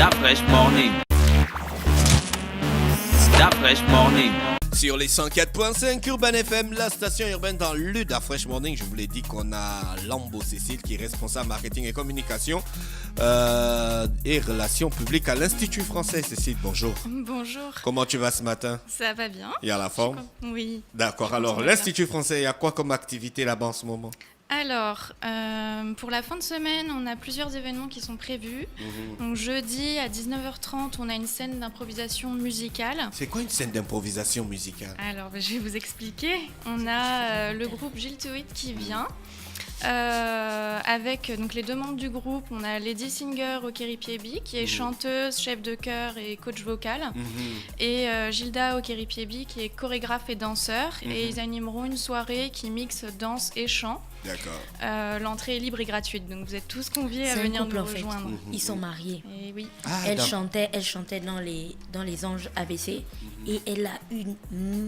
Da Fresh Morning. Da Fresh Morning. Sur les 104.5 Urban FM, la station urbaine dans le Da Fresh Morning. Je vous l'ai dit qu'on a Lambo Cécile qui est responsable marketing et communication et relations publiques à l'Institut français. Cécile, bonjour. Bonjour. Comment tu vas ce matin? Ça va bien. Il y a la forme? Oui. D'accord. Alors, l'Institut français, il y a quoi comme activité là-bas en ce moment? Alors, pour la fin de semaine, on a plusieurs événements qui sont prévus. Donc, jeudi à 19h30, on a une scène d'improvisation musicale. C'est quoi une scène d'improvisation musicale? Alors, je vais vous expliquer. On a le groupe Gilles Toit qui vient. Avec donc, les deux membres du groupe, on a Lady Singer Okeripiebi qui est chanteuse, chef de chœur et coach vocal, et Gilda Okeripiebi qui est chorégraphe et danseur, et ils animeront une soirée qui mixe danse et chant. D'accord. L'entrée est libre et gratuite, donc vous êtes tous conviés à venir nous rejoindre. Ils sont mariés. Et oui. Elle chantait dans les Anges ABC et elle a une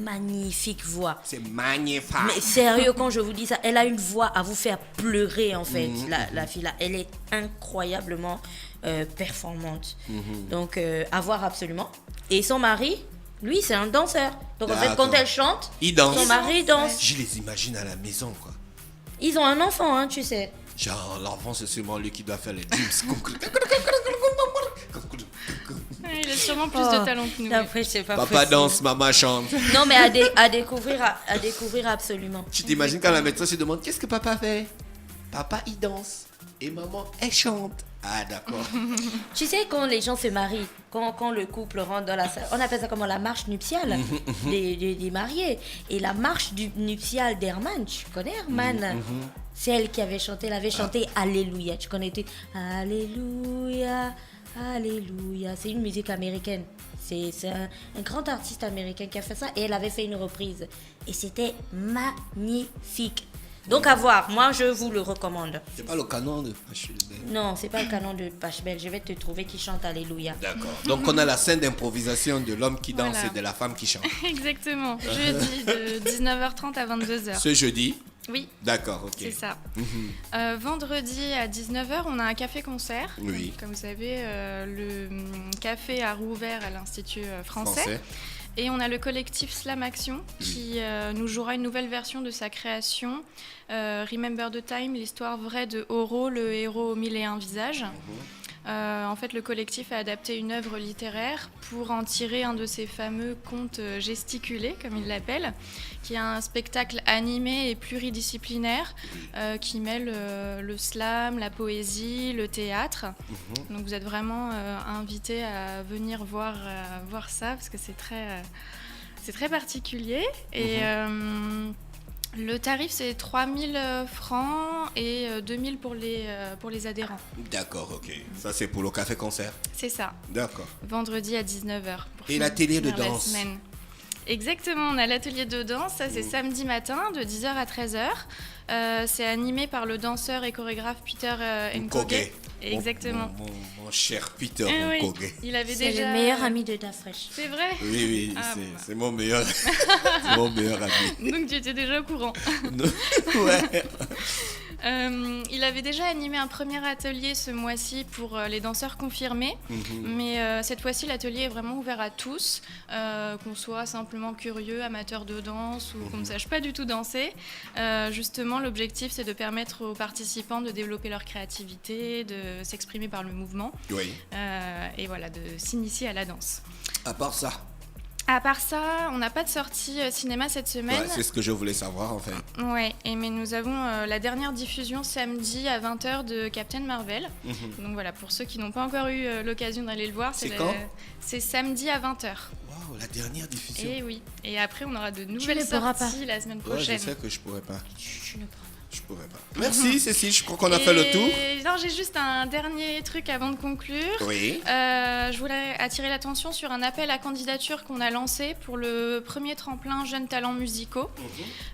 magnifique voix. C'est magnifique. Mais sérieux, quand je vous dis ça, elle a une voix à vous faire pleurer en fait, la fille là. Elle est incroyablement performante. Donc à voir absolument. Et son mari, lui, c'est un danseur. Donc en fait, quand elle chante, il danse. son mari danse. Je les imagine à la maison, quoi. Ils ont un enfant, hein, tu sais. Genre, l'enfant, c'est sûrement lui qui doit faire les drums. Il a sûrement plus de talent que nous. Après, c'est pas Papa possible. danse, maman chante. Non, mais à découvrir absolument. Tu t'imagines quand la maîtresse se demande qu'est-ce que papa fait? Papa, il danse. Et maman, elle chante. Ah, d'accord. Tu sais, quand les gens se marient, quand le couple rentre dans la salle, on appelle ça comment? La marche nuptiale des mariés. Et la marche nuptiale d'Herman, tu connais Herman? C'est elle qui avait chanté, elle avait chanté Alléluia. Tu connais tout? Alléluia, Alléluia. C'est une musique américaine. C'est un grand artiste américain qui a fait ça et elle avait fait une reprise. Et c'était magnifique. Donc à voir, moi je vous le recommande. C'est pas le canon de Pachebel. Non, c'est pas le canon de Pachebel. Je vais te trouver qui chante Alléluia. D'accord. Donc on a la scène d'improvisation de l'homme qui danse Voilà. et de la femme qui chante. Exactement. Jeudi de 19h30 à 22h. Ce jeudi? Oui. D'accord, ok. C'est ça. Vendredi à 19h, on a un café-concert. Oui. Comme vous savez, le café a rouvert à l'Institut français. Et on a le collectif Slam Action qui nous jouera une nouvelle version de sa création, Remember the Time, l'histoire vraie de Oro, le héros aux 1001 visages. En fait, le collectif a adapté une œuvre littéraire pour en tirer un de ces fameux contes gesticulés, comme il l'appelle, qui est un spectacle animé et pluridisciplinaire qui mêle le slam, la poésie, le théâtre. Donc vous êtes vraiment invités à venir voir ça parce que c'est très particulier. Et le tarif, c'est 3 000 francs et 2 000 pour les adhérents. D'accord, ok. Ça, c'est pour le café-concert. C'est ça. D'accord. Vendredi à 19h. Et l'atelier de danse. Exactement, on a l'atelier de danse. Ça, c'est samedi matin de 10h à 13h. C'est animé par le danseur et chorégraphe Peter Nkoge. Exactement. Mon cher Peter oui. Nkoge. Il avait C'est déjà... le meilleur ami de Da Fresh. C'est vrai? Oui, Ah, c'est mon meilleur, c'est mon meilleur ami. Donc tu étais déjà au courant. Ouais. Il avait déjà animé un premier atelier ce mois-ci pour les danseurs confirmés, mais cette fois-ci l'atelier est vraiment ouvert à tous, qu'on soit simplement curieux, amateur de danse ou qu'on ne sache pas du tout danser. Justement, l'objectif c'est de permettre aux participants de développer leur créativité, de s'exprimer par le mouvement, et voilà, de s'initier à la danse. À part ça. À part ça, on n'a pas de sortie cinéma cette semaine. Ouais, c'est ce que je voulais savoir en fait. Ouais, mais nous avons la dernière diffusion samedi à 20h de Captain Marvel. Donc voilà, pour ceux qui n'ont pas encore eu l'occasion d'aller le voir, C'est quand? C'est samedi à 20h. Waouh, la dernière diffusion. Et oui. Et après, on aura de nouvelles ne pourras sorties la semaine Ouais, prochaine. je sais que je pourrais pas. Tu ne prends Je pourrais pas. Merci Cécile, je crois qu'on a fait le tour. Non, j'ai juste un dernier truc avant de conclure. Oui. Je voulais attirer l'attention sur un appel à candidature qu'on a lancé pour le premier tremplin Jeunes Talents Musicaux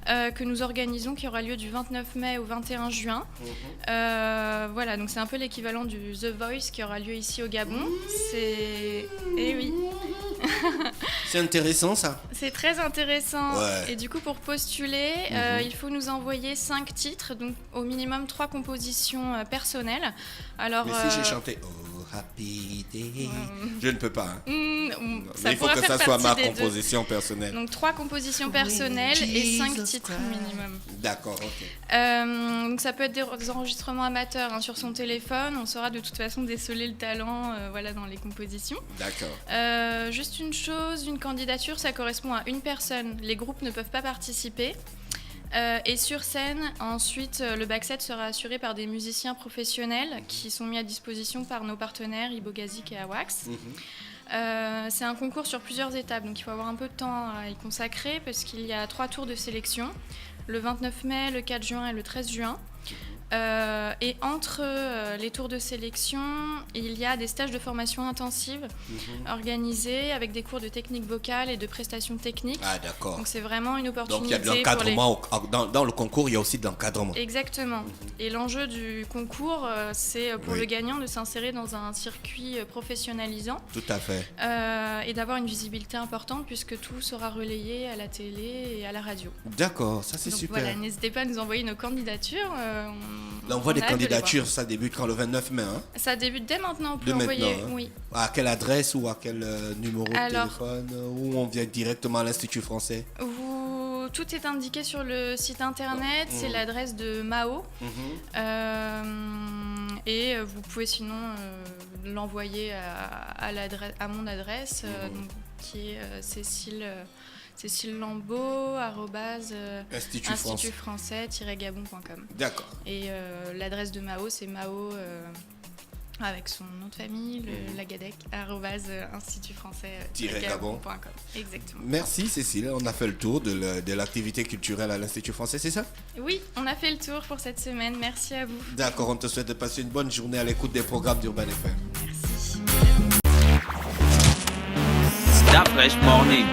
que nous organisons, qui aura lieu du 29 mai au 21 juin. Voilà, donc c'est un peu l'équivalent du The Voice qui aura lieu ici au Gabon. Eh oui. C'est intéressant ça. C'est très intéressant. Ouais. Et du coup, pour postuler, il faut nous envoyer 5 titres, donc au minimum 3 compositions personnelles. Alors, Mais si j'ai chanté. Oh. happy day. Je ne peux pas. Hein. Mais il faut que ça soit ma composition personnelle. Donc 3 compositions personnelles et 5 titres minimum. D'accord, ok. Donc ça peut être des enregistrements amateurs hein, sur son téléphone. On saura de toute façon déceler le talent voilà, dans les compositions. D'accord. Juste une chose, une candidature, ça correspond à une personne. Les groupes ne peuvent pas participer. Et sur scène, ensuite, le backset sera assuré par des musiciens professionnels qui sont mis à disposition par nos partenaires Ibogazik et Awax. C'est un concours sur plusieurs étapes, donc il faut avoir un peu de temps à y consacrer parce qu'il y a 3 tours de sélection, le 29 mai, le 4 juin et le 13 juin. Et entre les tours de sélection, il y a des stages de formation intensive organisés avec des cours de technique vocale et de prestations techniques. Ah d'accord. Donc c'est vraiment une opportunité. Donc il y a de l'encadrement, dans le concours il y a aussi de l'encadrement. Exactement. Et l'enjeu du concours, c'est pour le gagnant de s'insérer dans un circuit professionnalisant. Tout à fait. Et d'avoir une visibilité importante puisque tout sera relayé à la télé et à la radio. D'accord, ça c'est donc, super. Voilà, n'hésitez pas à nous envoyer nos candidatures. L'envoi des candidatures, ça débute quand le 29 mai hein? Ça débute dès maintenant, on peut dès envoyer. Maintenant, hein? Oui. À quelle adresse ou à quel numéro de téléphone ou on vient directement à l'Institut français? Tout est indiqué sur le site internet, c'est l'adresse de Mao. Et vous pouvez sinon l'envoyer à mon adresse, donc, qui est Cécile Lambeau, institutfrançais-gabon.com. D'accord. Et l'adresse de Mao, c'est Mao avec son nom de famille, Lagadec, @institutfrançais-gabon.com. Exactement. Merci Cécile, on a fait le tour de l'activité culturelle à l'Institut français, c'est ça? Oui, on a fait le tour pour cette semaine, merci à vous. D'accord, on te souhaite de passer une bonne journée à l'écoute des programmes d'Urban FM. Merci. Start Fresh Morning.